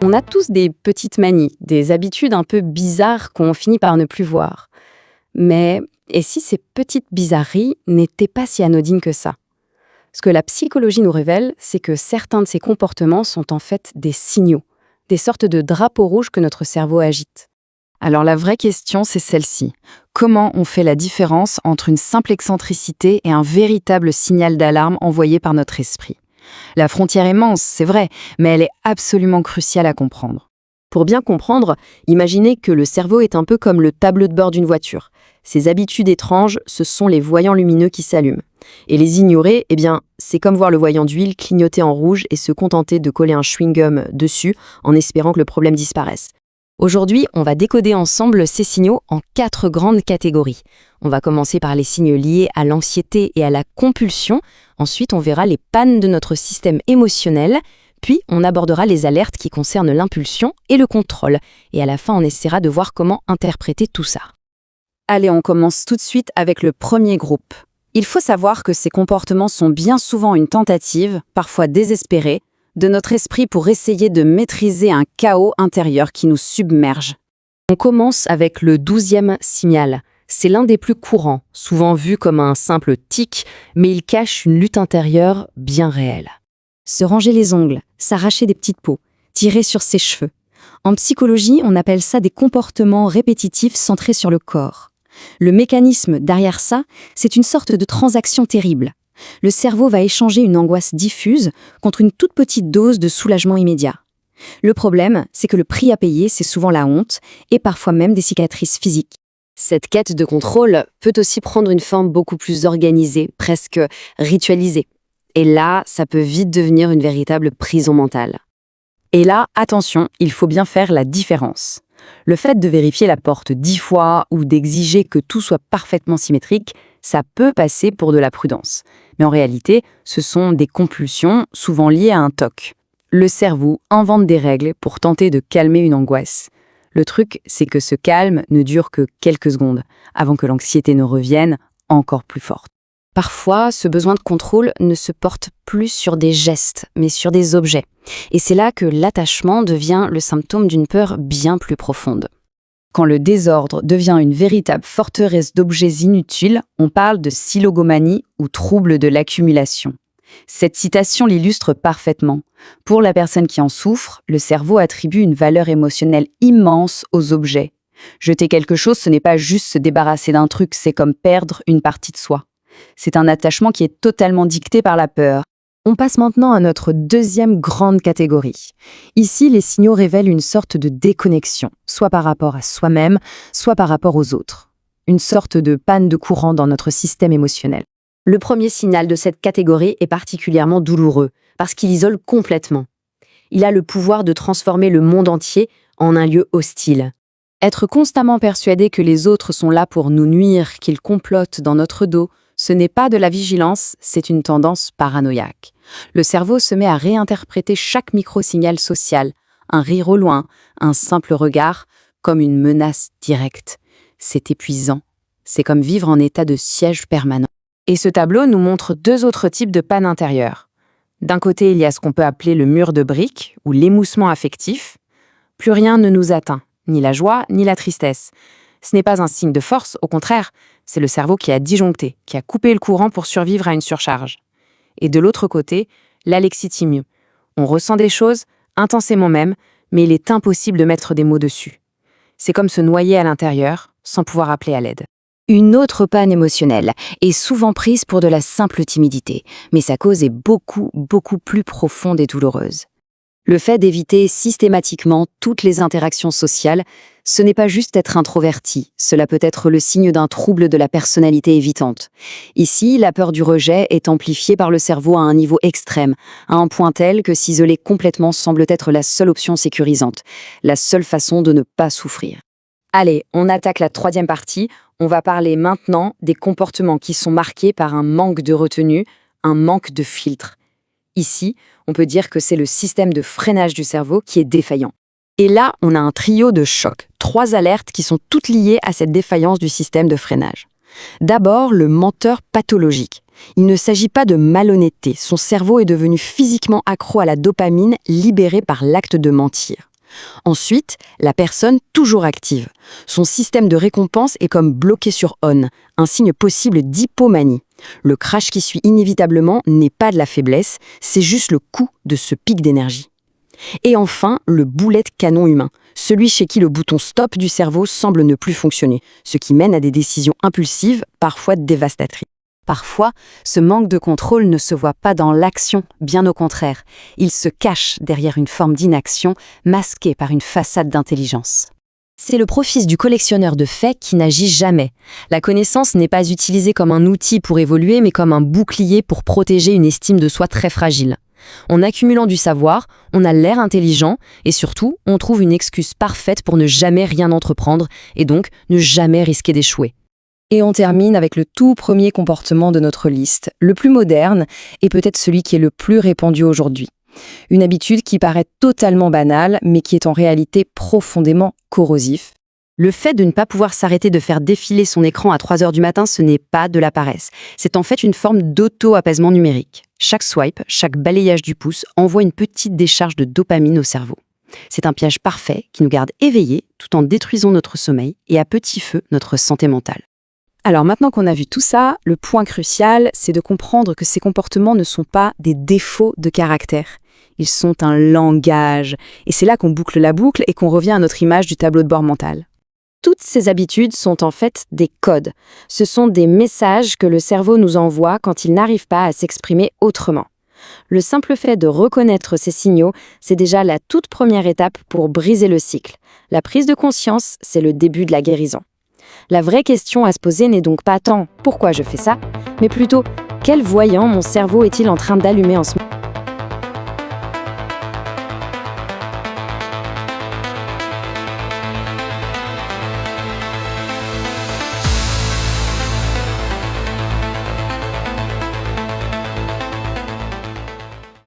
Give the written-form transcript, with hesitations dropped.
On a tous des petites manies, des habitudes un peu bizarres qu'on finit par ne plus voir. Mais et si ces petites bizarreries n'étaient pas si anodines que ça? Ce que la psychologie nous révèle, c'est que certains de ces comportements sont en fait des signaux, des sortes de drapeaux rouges que notre cerveau agite. Alors la vraie question, c'est celle-ci. Comment on fait la différence entre une simple excentricité et un véritable signal d'alarme envoyé par notre esprit? La frontière est mince, c'est vrai, mais elle est absolument cruciale à comprendre. Pour bien comprendre, imaginez que le cerveau est un peu comme le tableau de bord d'une voiture. Ces habitudes étranges, ce sont les voyants lumineux qui s'allument. Et les ignorer, c'est comme voir le voyant d'huile clignoter en rouge et se contenter de coller un chewing-gum dessus en espérant que le problème disparaisse. Aujourd'hui, on va décoder ensemble ces signaux en 4 grandes catégories. On va commencer par les signes liés à l'anxiété et à la compulsion. Ensuite, on verra les pannes de notre système émotionnel. Puis, on abordera les alertes qui concernent l'impulsion et le contrôle. Et à la fin, on essaiera de voir comment interpréter tout ça. Allez, on commence tout de suite avec le premier groupe. Il faut savoir que ces comportements sont bien souvent une tentative, parfois désespérée, de notre esprit pour essayer de maîtriser un chaos intérieur qui nous submerge. On commence avec le 12e signal. C'est l'un des plus courants, souvent vu comme un simple tic, mais il cache une lutte intérieure bien réelle. Se ranger les ongles, s'arracher des petites peaux, tirer sur ses cheveux. En psychologie, on appelle ça des comportements répétitifs centrés sur le corps. Le mécanisme derrière ça, c'est une sorte de transaction terrible. Le cerveau va échanger une angoisse diffuse contre une toute petite dose de soulagement immédiat. Le problème, c'est que le prix à payer, c'est souvent la honte et parfois même des cicatrices physiques. Cette quête de contrôle peut aussi prendre une forme beaucoup plus organisée, presque ritualisée. Et là, ça peut vite devenir une véritable prison mentale. Et là, attention, il faut bien faire la différence. Le fait de vérifier la porte 10 fois ou d'exiger que tout soit parfaitement symétrique, ça peut passer pour de la prudence. Mais en réalité, ce sont des compulsions souvent liées à un TOC. Le cerveau invente des règles pour tenter de calmer une angoisse. Le truc, c'est que ce calme ne dure que quelques secondes, avant que l'anxiété ne revienne encore plus forte. Parfois, ce besoin de contrôle ne se porte plus sur des gestes, mais sur des objets. Et c'est là que l'attachement devient le symptôme d'une peur bien plus profonde. Quand le désordre devient une véritable forteresse d'objets inutiles, on parle de silogomanie ou trouble de l'accumulation. Cette citation l'illustre parfaitement. Pour la personne qui en souffre, le cerveau attribue une valeur émotionnelle immense aux objets. Jeter quelque chose, ce n'est pas juste se débarrasser d'un truc, c'est comme perdre une partie de soi. C'est un attachement qui est totalement dicté par la peur. On passe maintenant à notre deuxième grande catégorie. Ici, les signaux révèlent une sorte de déconnexion, soit par rapport à soi-même, soit par rapport aux autres. Une sorte de panne de courant dans notre système émotionnel. Le premier signal de cette catégorie est particulièrement douloureux, parce qu'il isole complètement. Il a le pouvoir de transformer le monde entier en un lieu hostile. Être constamment persuadé que les autres sont là pour nous nuire, qu'ils complotent dans notre dos, ce n'est pas de la vigilance, c'est une tendance paranoïaque. Le cerveau se met à réinterpréter chaque micro-signal social, un rire au loin, un simple regard, comme une menace directe. C'est épuisant. C'est comme vivre en état de siège permanent. Et ce tableau nous montre 2 autres types de panne intérieure. D'un côté, il y a ce qu'on peut appeler le mur de briques, ou l'émoussement affectif. Plus rien ne nous atteint, ni la joie, ni la tristesse. Ce n'est pas un signe de force, au contraire, c'est le cerveau qui a disjoncté, qui a coupé le courant pour survivre à une surcharge. Et de l'autre côté, l'alexithymie. On ressent des choses, intensément même, mais il est impossible de mettre des mots dessus. C'est comme se noyer à l'intérieur, sans pouvoir appeler à l'aide. Une autre panne émotionnelle est souvent prise pour de la simple timidité, mais sa cause est beaucoup plus profonde et douloureuse. Le fait d'éviter systématiquement toutes les interactions sociales, ce n'est pas juste être introverti, cela peut être le signe d'un trouble de la personnalité évitante. Ici, la peur du rejet est amplifiée par le cerveau à un niveau extrême, à un point tel que s'isoler complètement semble être la seule option sécurisante, la seule façon de ne pas souffrir. Allez, on attaque la 3e partie. On va parler maintenant des comportements qui sont marqués par un manque de retenue, un manque de filtre. Ici, on peut dire que c'est le système de freinage du cerveau qui est défaillant. Et là, on a un trio de chocs, 3 alertes qui sont toutes liées à cette défaillance du système de freinage. D'abord, le menteur pathologique. Il ne s'agit pas de malhonnêteté, son cerveau est devenu physiquement accro à la dopamine libérée par l'acte de mentir. Ensuite, la personne toujours active. Son système de récompense est comme bloqué sur on, un signe possible d'hypomanie. Le crash qui suit inévitablement n'est pas de la faiblesse, c'est juste le coût de ce pic d'énergie. Et enfin, le boulet de canon humain, celui chez qui le bouton stop du cerveau semble ne plus fonctionner, ce qui mène à des décisions impulsives, parfois dévastatrices. Parfois, ce manque de contrôle ne se voit pas dans l'action, bien au contraire. Il se cache derrière une forme d'inaction, masquée par une façade d'intelligence. C'est le profil du collectionneur de faits qui n'agit jamais. La connaissance n'est pas utilisée comme un outil pour évoluer, mais comme un bouclier pour protéger une estime de soi très fragile. En accumulant du savoir, on a l'air intelligent et surtout, on trouve une excuse parfaite pour ne jamais rien entreprendre et donc ne jamais risquer d'échouer. Et on termine avec le tout premier comportement de notre liste, le plus moderne et peut-être celui qui est le plus répandu aujourd'hui. Une habitude qui paraît totalement banale, mais qui est en réalité profondément corrosif. Le fait de ne pas pouvoir s'arrêter de faire défiler son écran à 3 heures du matin, ce n'est pas de la paresse. C'est en fait une forme d'auto-apaisement numérique. Chaque swipe, chaque balayage du pouce envoie une petite décharge de dopamine au cerveau. C'est un piège parfait qui nous garde éveillés tout en détruisant notre sommeil et à petit feu notre santé mentale. Alors maintenant qu'on a vu tout ça, le point crucial, c'est de comprendre que ces comportements ne sont pas des défauts de caractère. Ils sont un langage. Et c'est là qu'on boucle la boucle et qu'on revient à notre image du tableau de bord mental. Toutes ces habitudes sont en fait des codes. Ce sont des messages que le cerveau nous envoie quand il n'arrive pas à s'exprimer autrement. Le simple fait de reconnaître ces signaux, c'est déjà la toute première étape pour briser le cycle. La prise de conscience, c'est le début de la guérison. La vraie question à se poser n'est donc pas tant « pourquoi je fais ça ?», mais plutôt « quel voyant mon cerveau est-il en train d'allumer en ce moment ?»